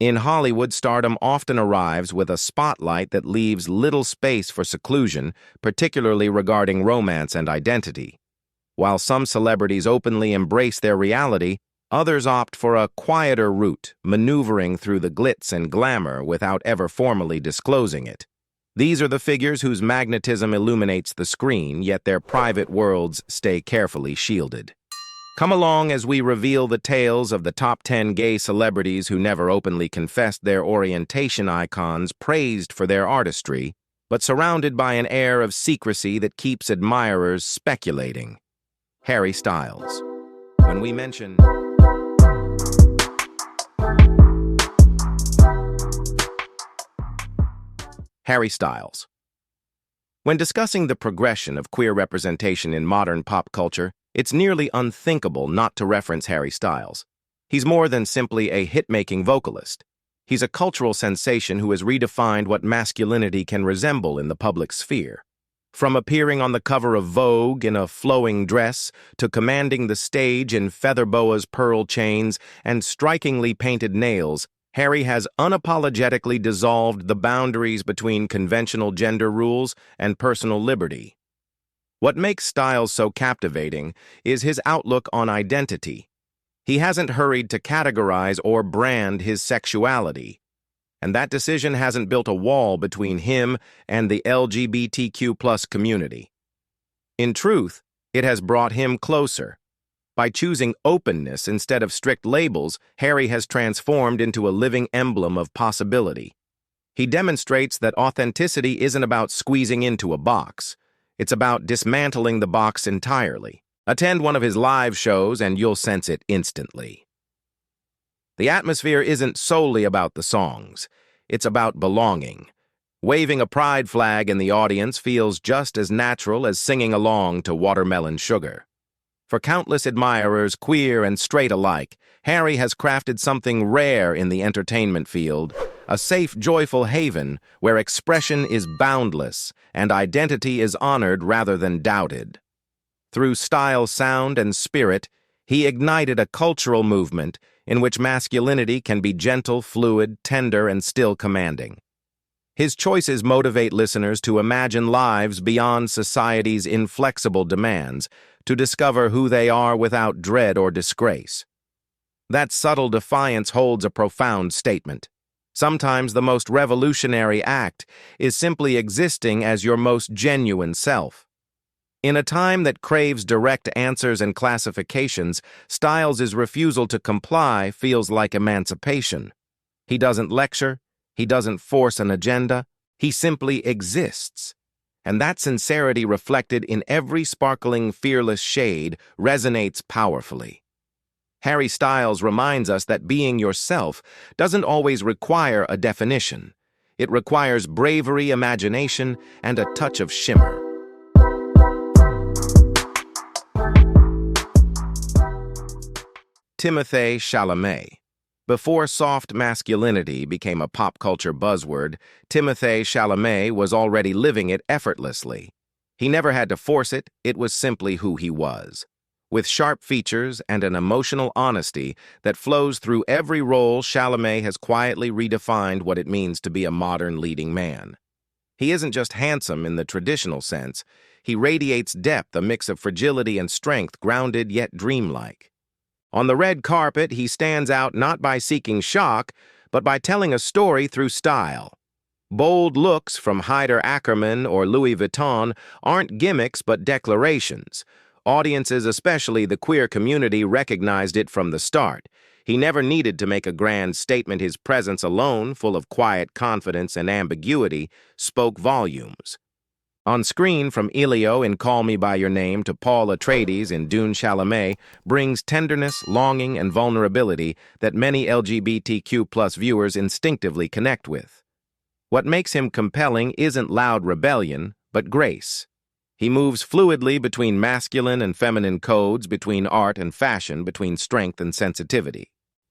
In Hollywood, stardom often arrives with a spotlight that leaves little space for seclusion, particularly regarding romance and identity. While some celebrities openly embrace their reality, others opt for a quieter route, maneuvering through the glitz and glamour without ever formally disclosing it. These are the figures whose magnetism illuminates the screen, yet their private worlds stay carefully shielded. Come along as we reveal the tales of the top 10 gay celebrities who never openly confessed their orientation, icons praised for their artistry, but surrounded by an air of secrecy that keeps admirers speculating. Harry Styles. When we mention Harry Styles. When discussing the progression of queer representation in modern pop culture, it's nearly unthinkable not to reference Harry Styles. He's more than simply a hit-making vocalist. He's a cultural sensation who has redefined what masculinity can resemble in the public sphere. From appearing on the cover of Vogue in a flowing dress to commanding the stage in feather boas, pearl chains, and strikingly painted nails, Harry has unapologetically dissolved the boundaries between conventional gender rules and personal liberty. What makes Styles so captivating is his outlook on identity. He hasn't hurried to categorize or brand his sexuality, and that decision hasn't built a wall between him and the LGBTQ+ community. In truth, it has brought him closer. By choosing openness instead of strict labels, Harry has transformed into a living emblem of possibility. He demonstrates that authenticity isn't about squeezing into a box. It's about dismantling the box entirely. Attend one of his live shows and you'll sense it instantly. The atmosphere isn't solely about the songs. It's about belonging. Waving a pride flag in the audience feels just as natural as singing along to Watermelon Sugar. For countless admirers, queer and straight alike, Harry has crafted something rare in the entertainment field, a safe, joyful haven where expression is boundless and identity is honored rather than doubted. Through style, sound, and spirit, he ignited a cultural movement in which masculinity can be gentle, fluid, tender, and still commanding. His choices motivate listeners to imagine lives beyond society's inflexible demands, to discover who they are without dread or disgrace. That subtle defiance holds a profound statement. Sometimes the most revolutionary act is simply existing as your most genuine self. In a time that craves direct answers and classifications, Styles' refusal to comply feels like emancipation. He doesn't lecture, he doesn't force an agenda, he simply exists. And that sincerity reflected in every sparkling, fearless shade resonates powerfully. Harry Styles reminds us that being yourself doesn't always require a definition. It requires bravery, imagination, and a touch of shimmer. Timothée Chalamet. Before soft masculinity became a pop culture buzzword, Timothée Chalamet was already living it effortlessly. He never had to force it, it was simply who he was. With sharp features and an emotional honesty that flows through every role, Chalamet has quietly redefined what it means to be a modern leading man. He isn't just handsome in the traditional sense, he radiates depth, a mix of fragility and strength, grounded yet dreamlike. On the red carpet, he stands out not by seeking shock, but by telling a story through style. Bold looks from Heider Ackerman or Louis Vuitton aren't gimmicks but declarations. Audiences, especially the queer community, recognized it from the start. He never needed to make a grand statement. His presence alone, full of quiet confidence and ambiguity, spoke volumes. On screen, from Elio in Call Me By Your Name to Paul Atreides in Dune, Chalamet brings tenderness, longing, and vulnerability that many LGBTQ+ viewers instinctively connect with. What makes him compelling isn't loud rebellion, but grace. He moves fluidly between masculine and feminine codes, between art and fashion, between strength and sensitivity.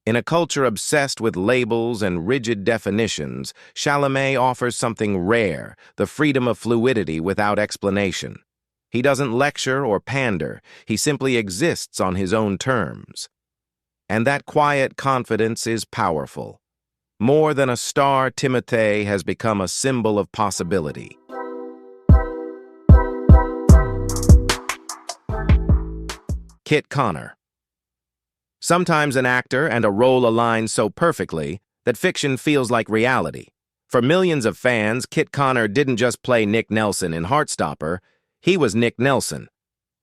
In a culture obsessed with labels and rigid definitions, Chalamet offers something rare, the freedom of fluidity without explanation. He doesn't lecture or pander, he simply exists on his own terms. And that quiet confidence is powerful. More than a star, Timothée has become a symbol of possibility. Kit Connor. Sometimes an actor and a role align so perfectly that fiction feels like reality. For millions of fans, Kit Connor didn't just play Nick Nelson in Heartstopper, he was Nick Nelson.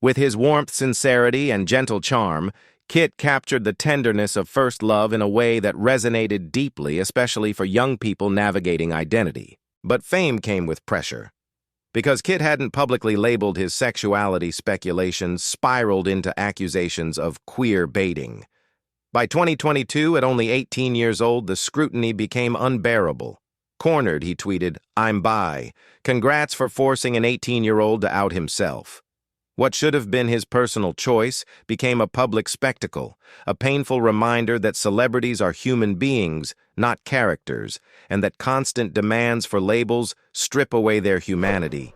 With his warmth, sincerity, and gentle charm, Kit captured the tenderness of first love in a way that resonated deeply, especially for young people navigating identity. But fame came with pressure. Because Kit hadn't publicly labeled his sexuality, speculations spiraled into accusations of queer baiting. By 2022, at only 18 years old, the scrutiny became unbearable. Cornered, he tweeted, "I'm bi. Congrats for forcing an 18-year-old to out himself." What should have been his personal choice became a public spectacle, a painful reminder that celebrities are human beings, not characters, and that constant demands for labels strip away their humanity.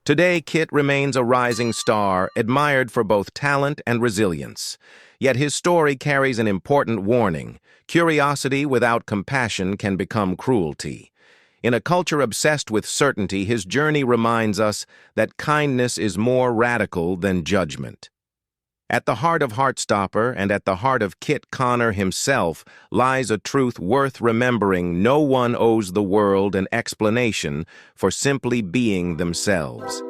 Today, Kit remains a rising star, admired for both talent and resilience. Yet his story carries an important warning. Curiosity without compassion can become cruelty. In a culture obsessed with certainty, his journey reminds us that kindness is more radical than judgment. At the heart of Heartstopper and at the heart of Kit Connor himself lies a truth worth remembering: no one owes the world an explanation for simply being themselves.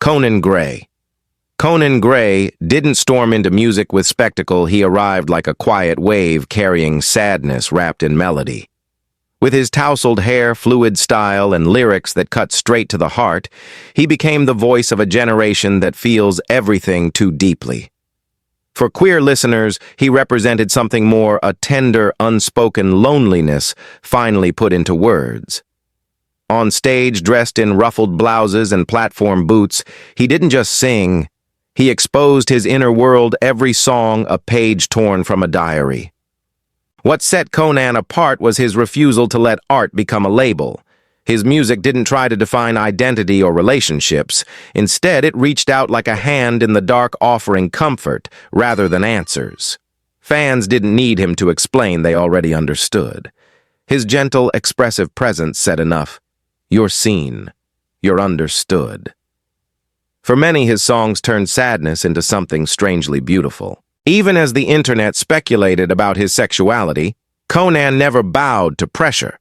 Conan Gray. Conan Gray didn't storm into music with spectacle. He arrived like a quiet wave carrying sadness wrapped in melody. With his tousled hair, fluid style, and lyrics that cut straight to the heart, he became the voice of a generation that feels everything too deeply. For queer listeners, he represented something more: a tender, unspoken loneliness finally put into words. On stage, dressed in ruffled blouses and platform boots, he didn't just sing. He exposed his inner world, every song a page torn from a diary. What set Conan apart was his refusal to let art become a label. His music didn't try to define identity or relationships. Instead, it reached out like a hand in the dark, offering comfort rather than answers. Fans didn't need him to explain; they already understood. His gentle, expressive presence said enough. You're seen. You're understood. For many, his songs turned sadness into something strangely beautiful. Even as the internet speculated about his sexuality, Conan never bowed to pressure.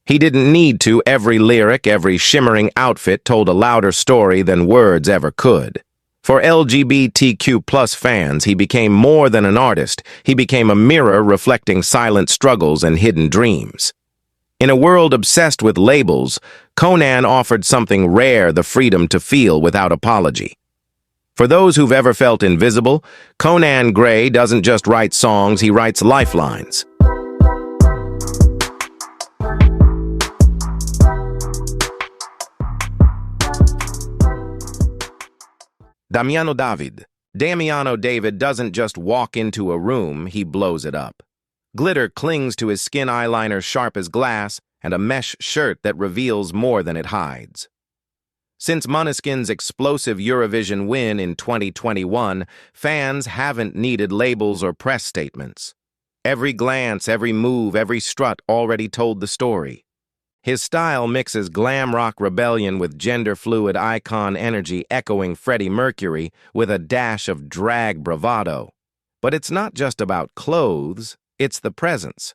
He didn't need to. Every lyric, every shimmering outfit told a louder story than words ever could. For LGBTQ+ fans, he became more than an artist. He became a mirror reflecting silent struggles and hidden dreams. In a world obsessed with labels, Conan offered something rare: the freedom to feel without apology. For those who've ever felt invisible, Conan Gray doesn't just write songs, he writes lifelines. Damiano David doesn't just walk into a room, he blows it up. Glitter clings to his skin eyeliner sharp as glass and a mesh shirt that reveals more than it hides. Since Måneskin's explosive Eurovision win in 2021, fans haven't needed labels or press statements. Every glance, every move, every strut already told the story. His style mixes glam rock rebellion with gender-fluid icon energy, echoing Freddie Mercury with a dash of drag bravado. But it's not just about clothes. It's the presence.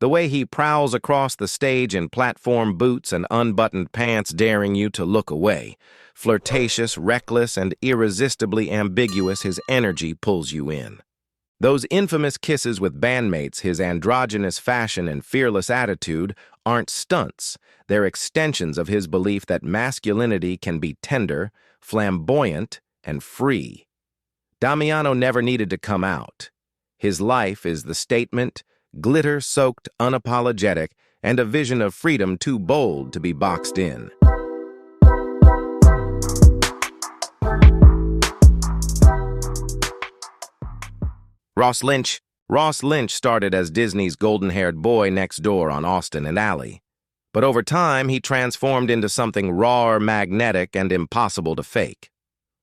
The way he prowls across the stage in platform boots and unbuttoned pants, daring you to look away. Flirtatious, reckless, and irresistibly ambiguous, his energy pulls you in. Those infamous kisses with bandmates, his androgynous fashion and fearless attitude aren't stunts. They're extensions of his belief that masculinity can be tender, flamboyant, and free. Damiano never needed to come out. His life is the statement, glitter-soaked, unapologetic, and a vision of freedom too bold to be boxed in. Lynch. Ross Lynch started as Disney's golden-haired boy next door on Austin and Alley. But over time, he transformed into something raw, magnetic, and impossible to fake.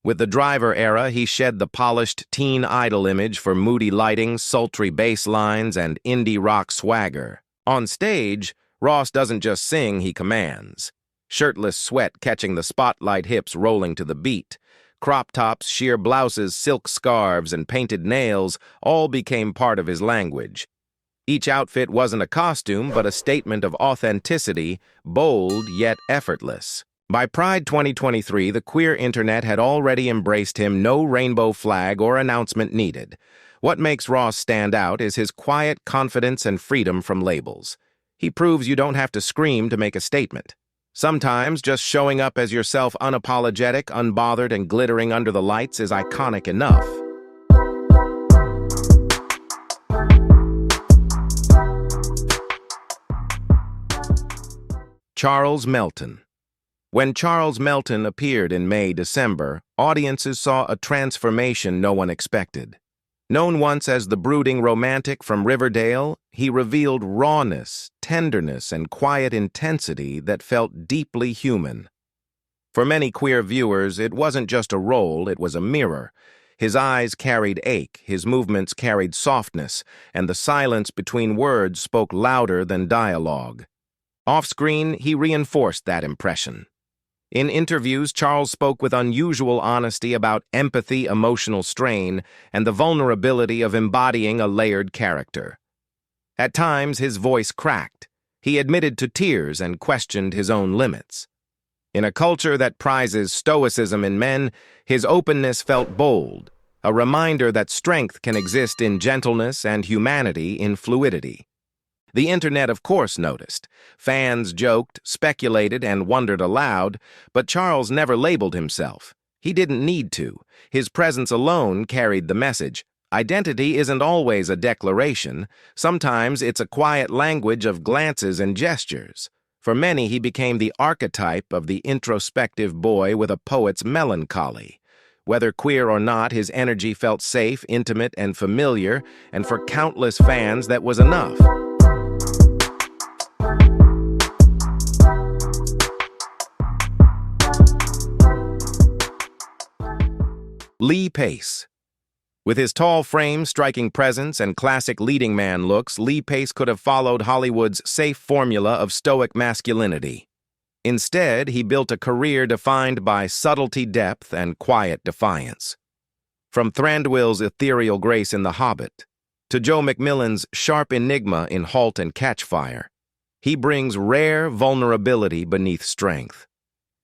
With the Driver era, he shed the polished teen idol image for moody lighting, sultry bass lines, and indie rock swagger. On stage, Ross doesn't just sing, he commands. Shirtless sweat catching the spotlight, hips rolling to the beat. Crop tops, sheer blouses, silk scarves, and painted nails all became part of his language. Each outfit wasn't a costume, but a statement of authenticity, bold yet effortless. By Pride 2023, the queer internet had already embraced him, no rainbow flag or announcement needed. What makes Ross stand out is his quiet confidence and freedom from labels. He proves you don't have to scream to make a statement. Sometimes just showing up as yourself, unapologetic, unbothered, and glittering under the lights is iconic enough. Charles Melton. When Charles Melton appeared in May-December, audiences saw a transformation no one expected. Known once as the brooding romantic from Riverdale, he revealed rawness, tenderness, and quiet intensity that felt deeply human. For many queer viewers, it wasn't just a role, it was a mirror. His eyes carried ache, his movements carried softness, and the silence between words spoke louder than dialogue. Off-screen, he reinforced that impression. In interviews, Charles spoke with unusual honesty about empathy, emotional strain, and the vulnerability of embodying a layered character. At times, his voice cracked. He admitted to tears and questioned his own limits. In a culture that prizes stoicism in men, his openness felt bold, a reminder that strength can exist in gentleness and humanity in fluidity. The internet, of course, noticed. Fans joked, speculated, and wondered aloud, but Charles never labeled himself. He didn't need to. His presence alone carried the message. Identity isn't always a declaration. Sometimes it's a quiet language of glances and gestures. For many, he became the archetype of the introspective boy with a poet's melancholy. Whether queer or not, his energy felt safe, intimate, and familiar, and for countless fans, that was enough. Lee Pace. With his tall frame, striking presence, and classic leading man looks, Lee Pace could have followed Hollywood's safe formula of stoic masculinity. Instead, he built a career defined by subtlety, depth, and quiet defiance. From Thranduil's ethereal grace in The Hobbit to Joe McMillan's sharp enigma in *Halt and Catch Fire*, he brings rare vulnerability beneath strength.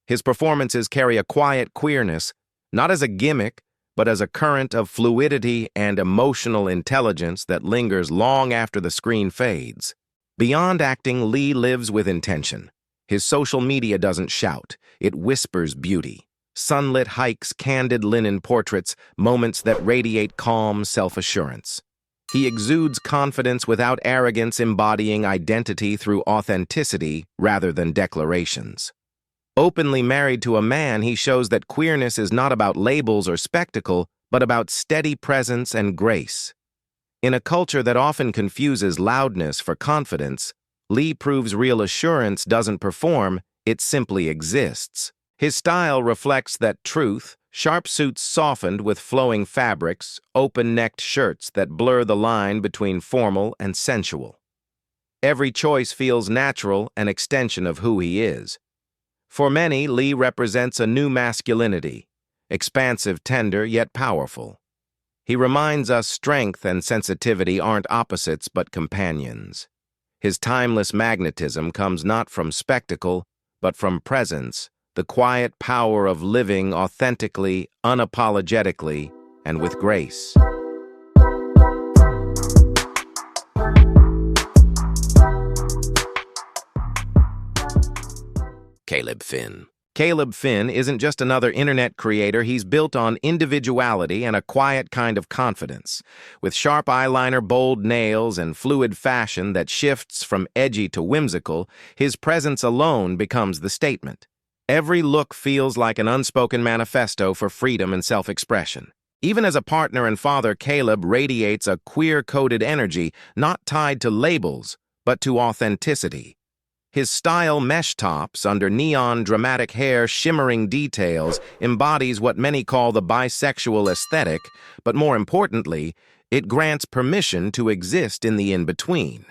His performances carry a quiet queerness, not as a gimmick, but as a current of fluidity and emotional intelligence that lingers long after the screen fades. Beyond acting, Lee lives with intention. His social media doesn't shout, it whispers beauty. Sunlit hikes, candid linen portraits, moments that radiate calm self-assurance. He exudes confidence without arrogance, embodying identity through authenticity rather than declarations. Openly married to a man, he shows that queerness is not about labels or spectacle, but about steady presence and grace. In a culture that often confuses loudness for confidence, Lee proves real assurance doesn't perform, it simply exists. His style reflects that truth, sharp suits softened with flowing fabrics, open-necked shirts that blur the line between formal and sensual. Every choice feels natural, an extension of who he is. For many, Lee represents a new masculinity, expansive, tender, yet powerful. He reminds us strength and sensitivity aren't opposites but companions. His timeless magnetism comes not from spectacle, but from presence, the quiet power of living authentically, unapologetically, and with grace. Caleb Finn. Caleb Finn isn't just another internet creator, he's built on individuality and a quiet kind of confidence. With sharp eyeliner, bold nails, and fluid fashion that shifts from edgy to whimsical, his presence alone becomes the statement. Every look feels like an unspoken manifesto for freedom and self-expression. Even as a partner and father, Caleb radiates a queer-coded energy not tied to labels, but to authenticity. His style mesh tops under neon dramatic hair shimmering details embodies what many call the bisexual aesthetic, but more importantly, it grants permission to exist in the in-between.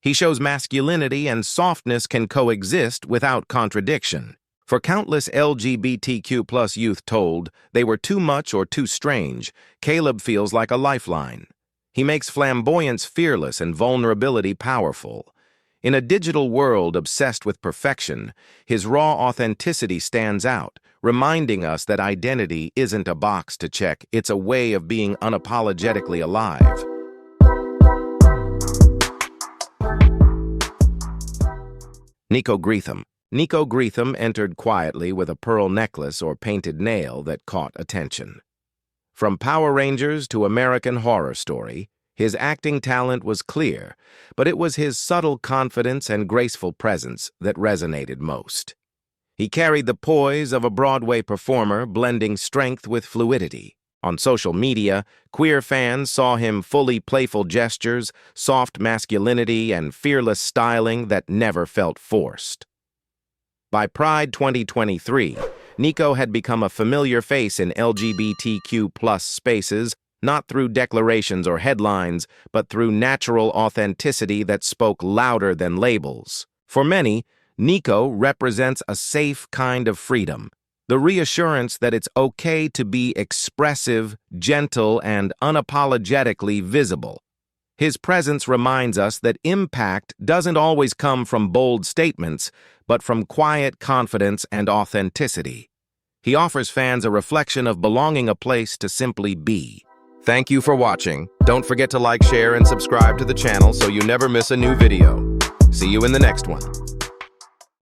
He shows masculinity and softness can coexist without contradiction. For countless LGBTQ+ youth told they were too much or too strange, Caleb feels like a lifeline. He makes flamboyance fearless and vulnerability powerful. In a digital world obsessed with perfection, his raw authenticity stands out, reminding us that identity isn't a box to check, it's a way of being unapologetically alive. Nico Greetham. Nico Greetham entered quietly with a pearl necklace or painted nail that caught attention. From Power Rangers to American Horror Story, his acting talent was clear, but it was his subtle confidence and graceful presence that resonated most. He carried the poise of a Broadway performer, blending strength with fluidity. On social media, queer fans saw him fully playful gestures, soft masculinity, and fearless styling that never felt forced. By Pride 2023, Nico had become a familiar face in LGBTQ+ spaces, not through declarations or headlines, but through natural authenticity that spoke louder than labels. For many, Nico represents a safe kind of freedom, the reassurance that it's okay to be expressive, gentle, and unapologetically visible. His presence reminds us that impact doesn't always come from bold statements, but from quiet confidence and authenticity. He offers fans a reflection of belonging a place to simply be. Thank you for watching. Don't forget to like, share, and subscribe to the channel so you never miss a new video. See you in the next one.